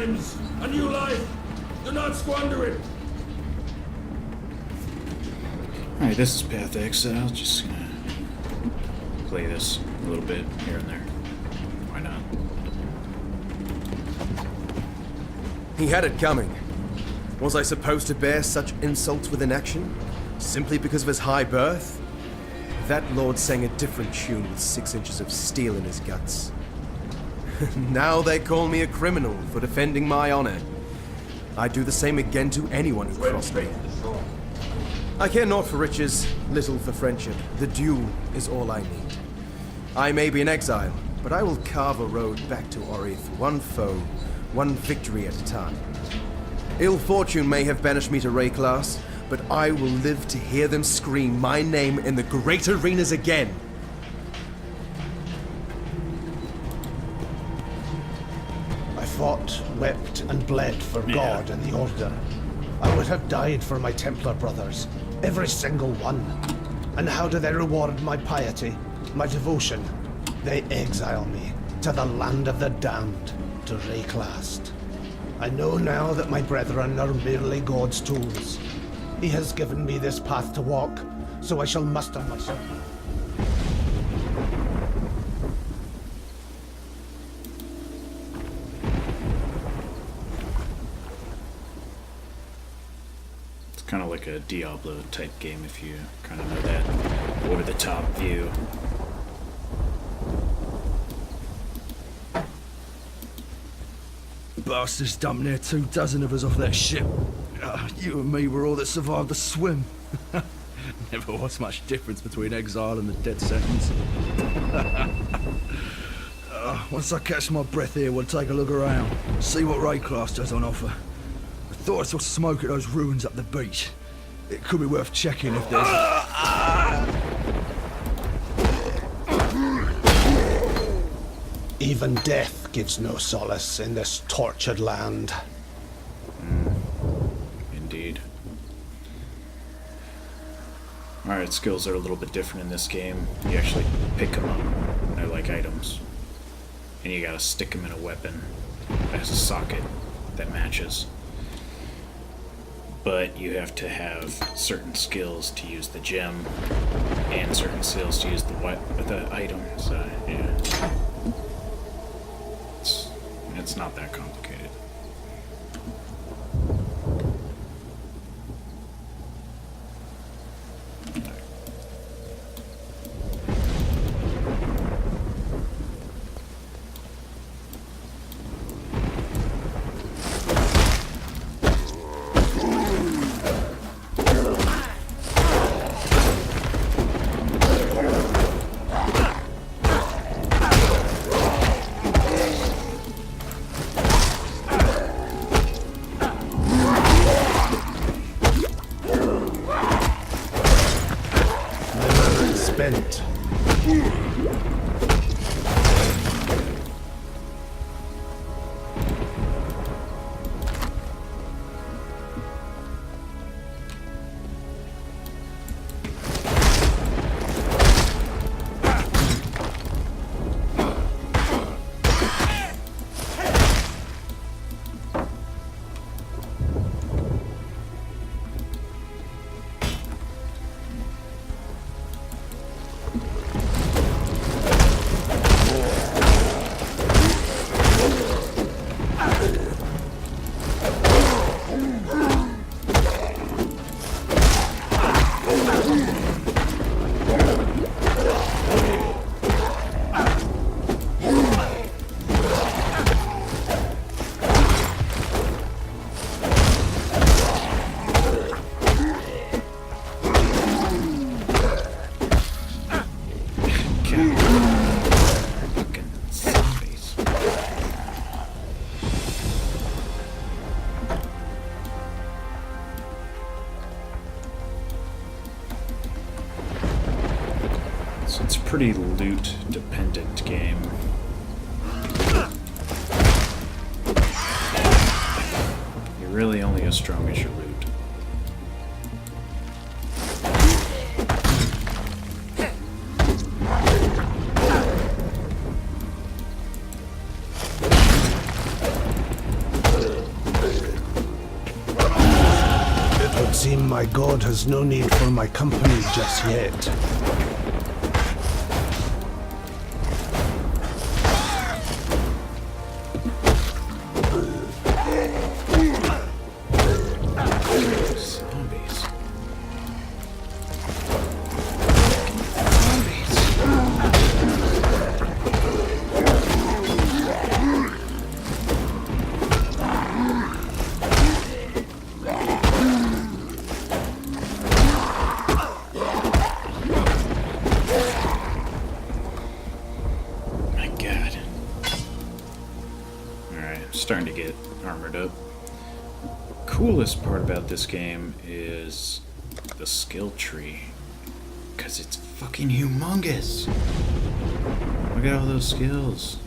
times, a new life. Do not squander it. Alright, this is Path Exile. Just gonna play this a little bit here and there. Why not? He had it coming. Was I supposed to bear such insults with inaction? Simply because of his high birth? That lord sang a different tune with 6 inches of steel in his guts. Now they call me a criminal for defending my honor. I'd do the same again to anyone who crossed me. I care naught for riches, little for friendship. The duel is all I need. I may be in exile, but I will carve a road back to Orith, one foe, one victory at a time. Ill fortune may have banished me to Rayclass, but I will live to hear them scream my name in the great arenas again. I fought, wept, and bled for God and the Order. I would have died for my Templar brothers, every single one. And how do they reward my piety, my devotion? They exile me to the land of the damned, to Rayclass. I know now that my brethren are merely God's tools. He has given me this path to walk, so I shall muster myself. It's kind of like a Diablo type game if you kind of know that over the top view. Bastards dumped near 24 of us off that ship. You and me were all that survived the swim. Never was much difference between exile and the death sentence. Once I catch my breath here, we'll take a look around, see what Rayclass has on offer. I thought I saw smoke at those ruins up the beach. It could be worth checking if there's... Even death gives no solace in this tortured land. Indeed. Alright, skills are a little bit different in this game. You actually pick them up. They're like items. And you gotta stick them in a weapon that has a socket that matches. But you have to have certain skills to use the gem and certain skills to use the item. So, yeah. It's not that complicated. Spent. So it's a pretty loot-dependent game. You're really only as strong as your loot. my god has no need for my company just yet. Zombies. My God. Alright, I'm starting to get armored up. Coolest part about this game is the skill tree, because it's fucking humongous. Look at all those skills.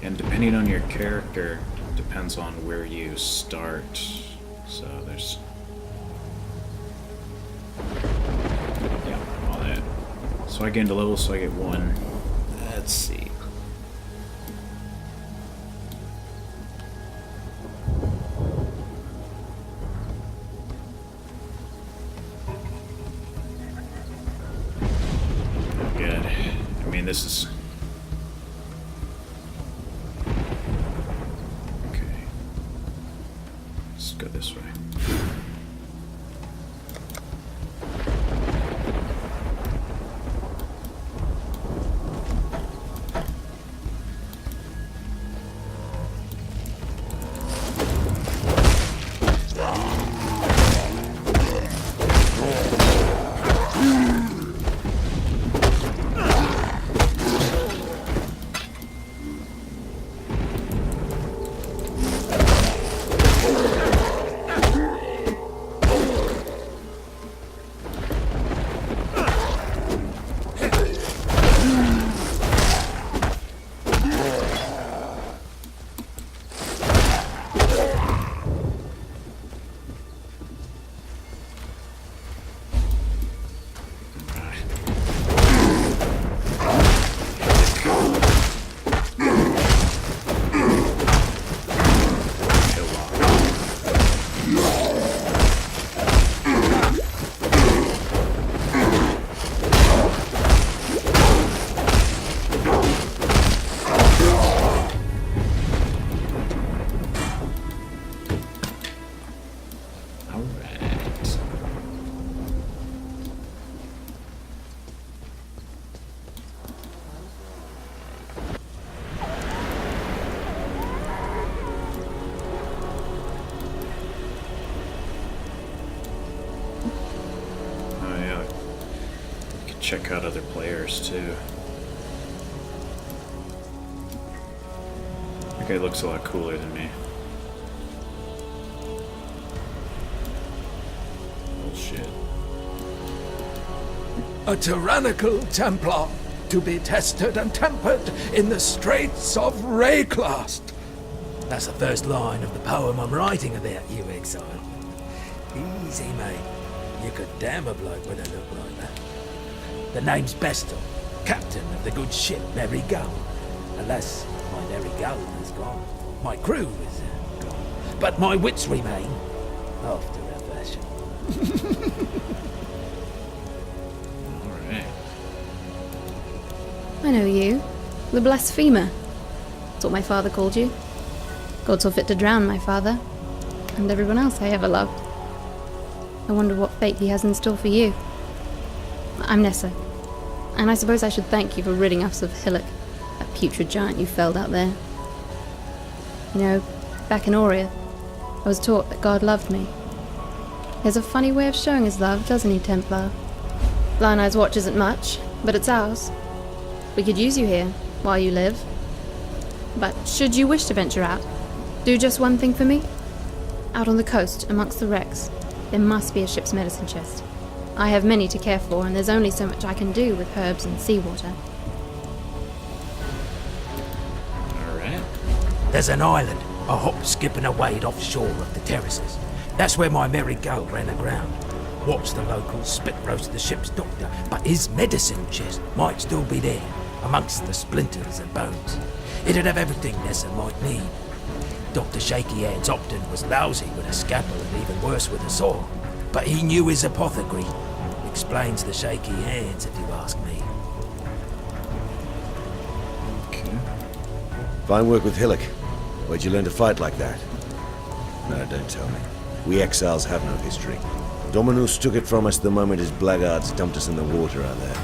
And depending on your character, depends on where you start. So there's, yeah, all that. So I get into levels, so I get one. Let's see. Good. I mean, this is... Okay. Let's go this way. Check out other players too. That guy looks a lot cooler than me. Bullshit. A tyrannical Templar, to be tested and tempered in the straits of Rayclast. That's the first line of the poem I'm writing about you, Exile. Easy, mate. You could damn a bloke with a look like that. The name's Bestel, captain of the good ship Merry Gull. Alas, my Merry Gull is gone. My crew is gone. But my wits remain, after a fashion. Alright. I know you. The Blasphemer. That's what my father called you. God saw fit to drown my father. And everyone else I ever loved. I wonder what fate he has in store for you. I'm Nessa. And I suppose I should thank you for ridding us of Hillock, that putrid giant you felled out there. You know, back in Aurea, I was taught that God loved me. He has a funny way of showing his love, doesn't he, Templar? Lionel's watch isn't much, but it's ours. We could use you here, while you live. But should you wish to venture out, do just one thing for me. Out on the coast, amongst the wrecks, there must be a ship's medicine chest. I have many to care for, and there's only so much I can do with herbs and seawater. Alright. There's an island, a hop, skip and a wade offshore of the terraces. That's where my Merry Gull ran aground. Watched the locals spit roast the ship's doctor, but his medicine chest might still be there, amongst the splinters and bones. It'd have everything Nessa might need. Dr. Shaky Hands Opton was lousy with a scalpel and even worse with a saw. But he knew his apothecary. Explains the shaky hands, if you ask me. Okay. Fine work with Hillock. Where'd you learn to fight like that? No, don't tell me. We exiles have no history. Dominus took it from us the moment his blackguards dumped us in the water out there.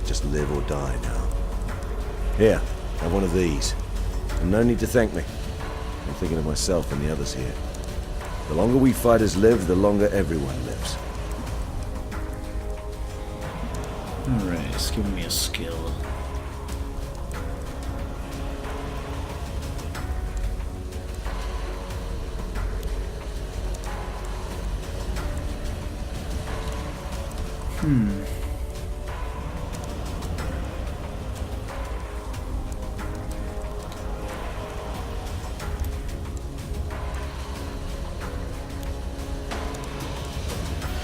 Just live or die now. Here, have one of these. And no need to thank me. I'm thinking of myself and the others here. The longer we fighters live, the longer everyone lives. Alright, it's giving me a skill.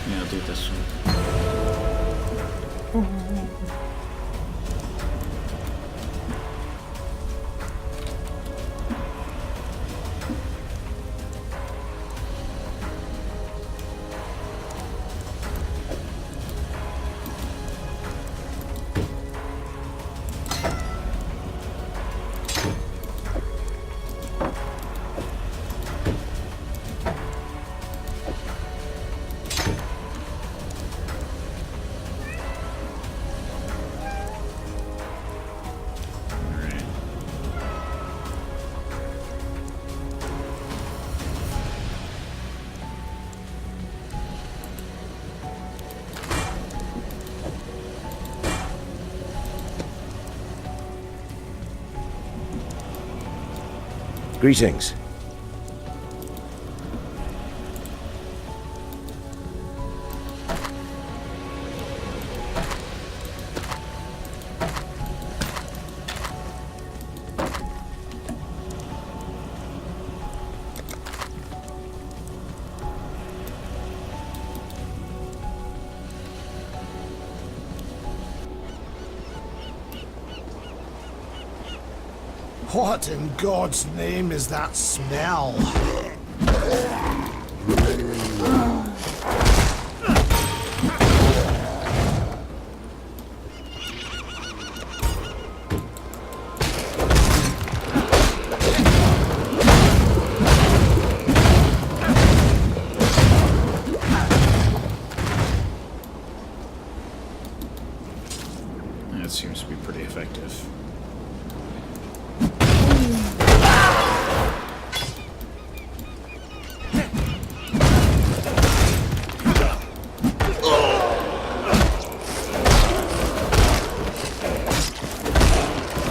Yeah, I'll do this one. Alright. Greetings. What in God's name is that smell? That seems to be pretty effective.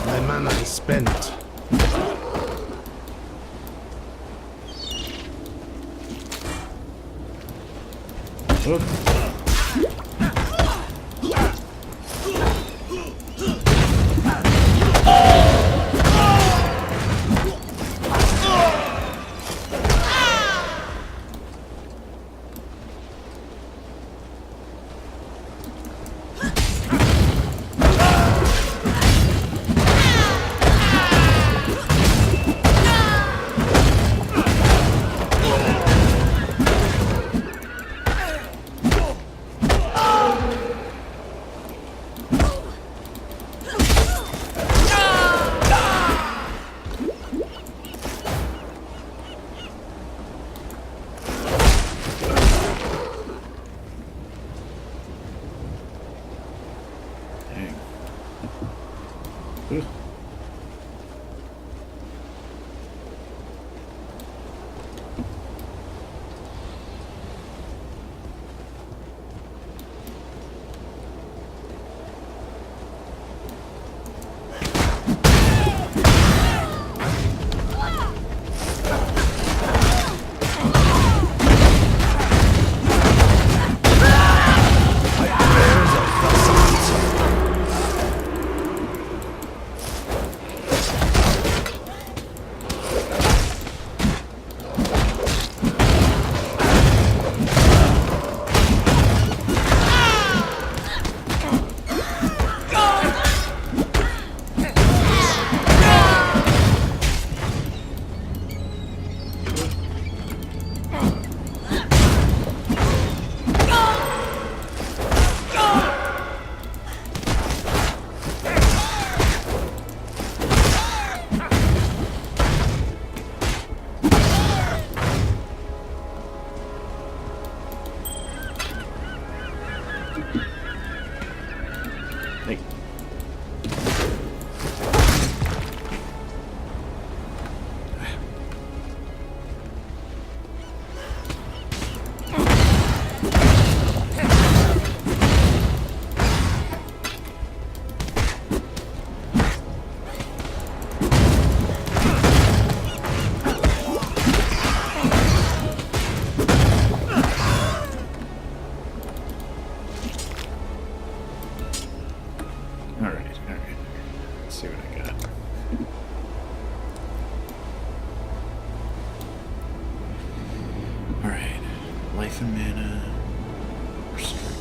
My mana is spent. Dang. Ugh. life and mana. Or strength.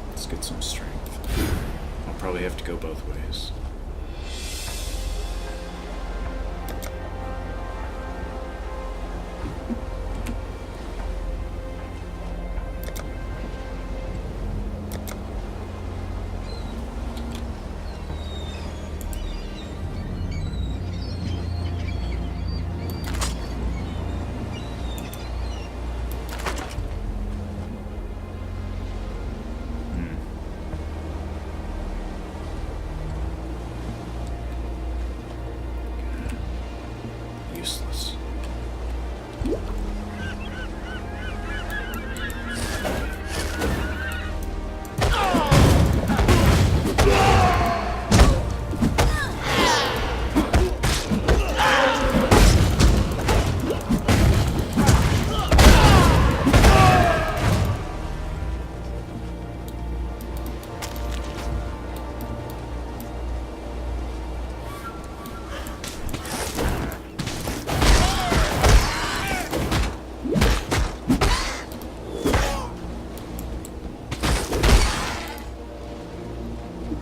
Let's get some strength. I'll probably have to go both ways. Useless.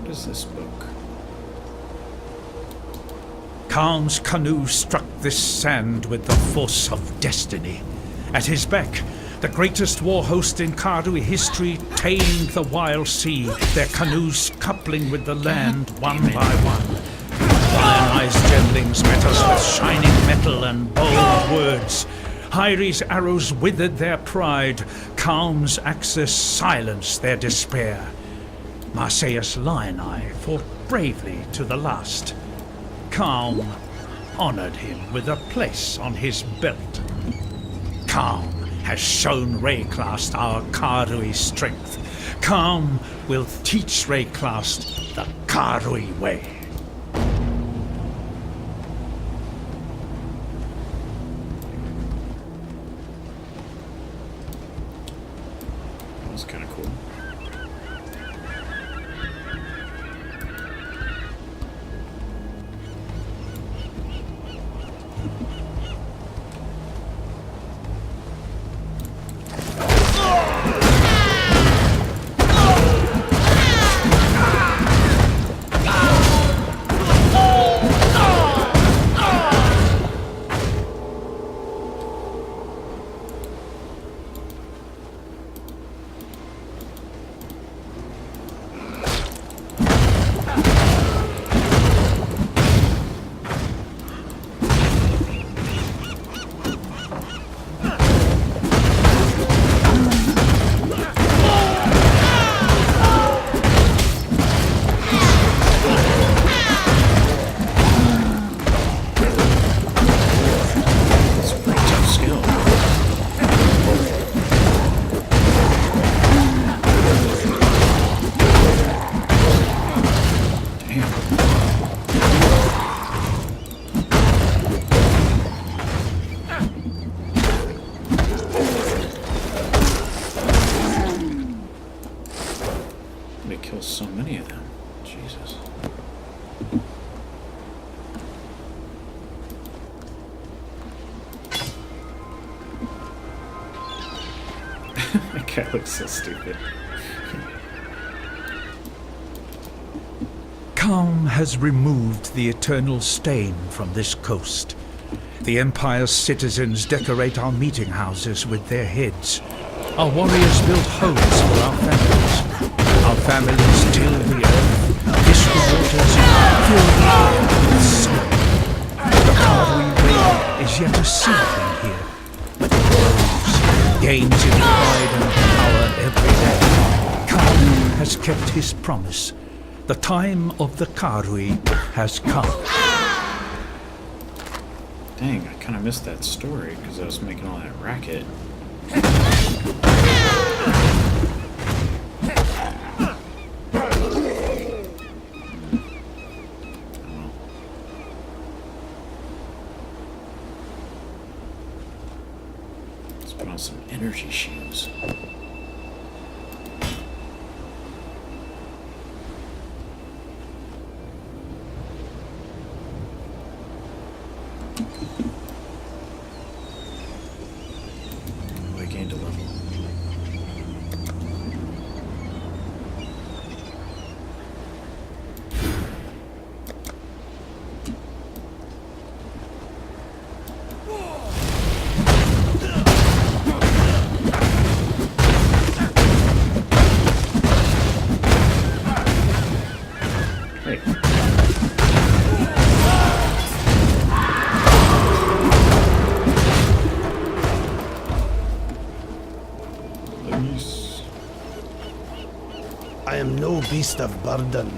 What is this book? Khan's canoe struck this sand with the force of destiny. At his beck, the greatest war host in Karui history tamed the wild sea, their canoes coupling with the land one by one. Lion-eyed gemlings met us with shining metal and bold words. Hyri's arrows withered their pride, Khan's axes silenced their despair. Marseilles Lion-Eye fought bravely to the last. Khan honored him with a place on his belt. Khan has shown Rayclast our Karui strength. Khan will teach Rayclast the Karui way. That was kind of cool. So many of them. Jesus. That guy looks so stupid. Khan has removed the eternal stain from this coast. The Empire's citizens decorate our meeting houses with their heads. Our warriors build homes for our families. Our families till the earth, distant waters fill the air with song. The Karui way is yet a seedling here, but it grows, gains in pride and power every day. Khan has kept his promise. The time of the Karui has come. Dang, I kind of missed that story because I was making all that racket. Put on some energy shoes. I am no beast of burden.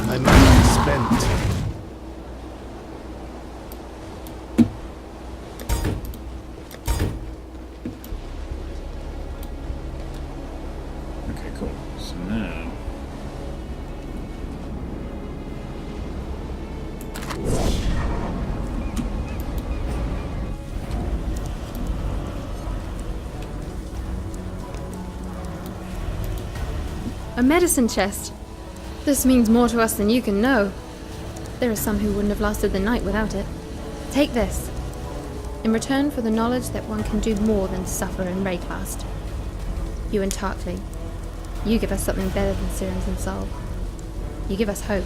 My money is spent. Okay, cool. So now... A medicine chest. This means more to us than you can know. There are some who wouldn't have lasted the night without it. Take this. In return for the knowledge that one can do more than suffer in Rayclast. You and Tarkley. You give us something better than serums and salve. You give us hope.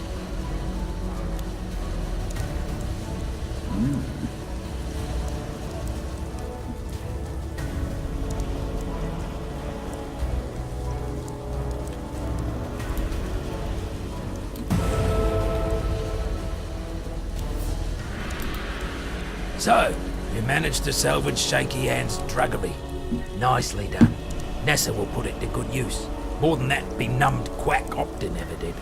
So, you managed to salvage Shaky Hand's druggery. Nicely done. Nessa will put it to good use. More than that benumbed quack Optin ever did.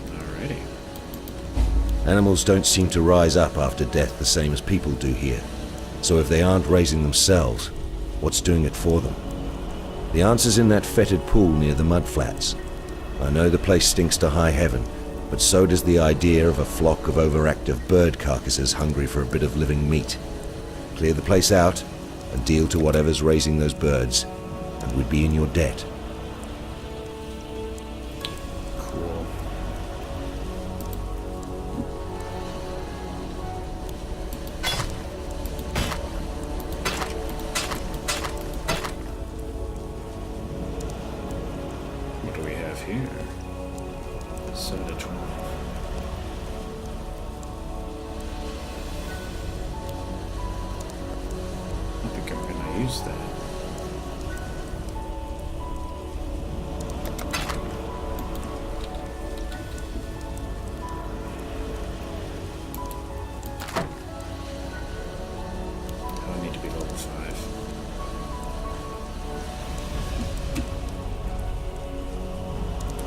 Alrighty. Animals don't seem to rise up after death the same as people do here. So if they aren't raising themselves, what's doing it for them? The answer's in that fetid pool near the mudflats. I know the place stinks to high heaven, but so does the idea of a flock of overactive bird carcasses hungry for a bit of living meat. Clear the place out, and deal to whatever's raising those birds, and we'd be in your debt. Cool. What do we have here? Soda 12. I think I'm gonna use that. Oh, I need to be level 5.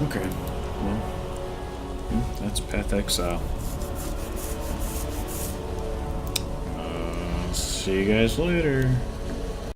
Okay, well, that's Path Exile. See you guys later.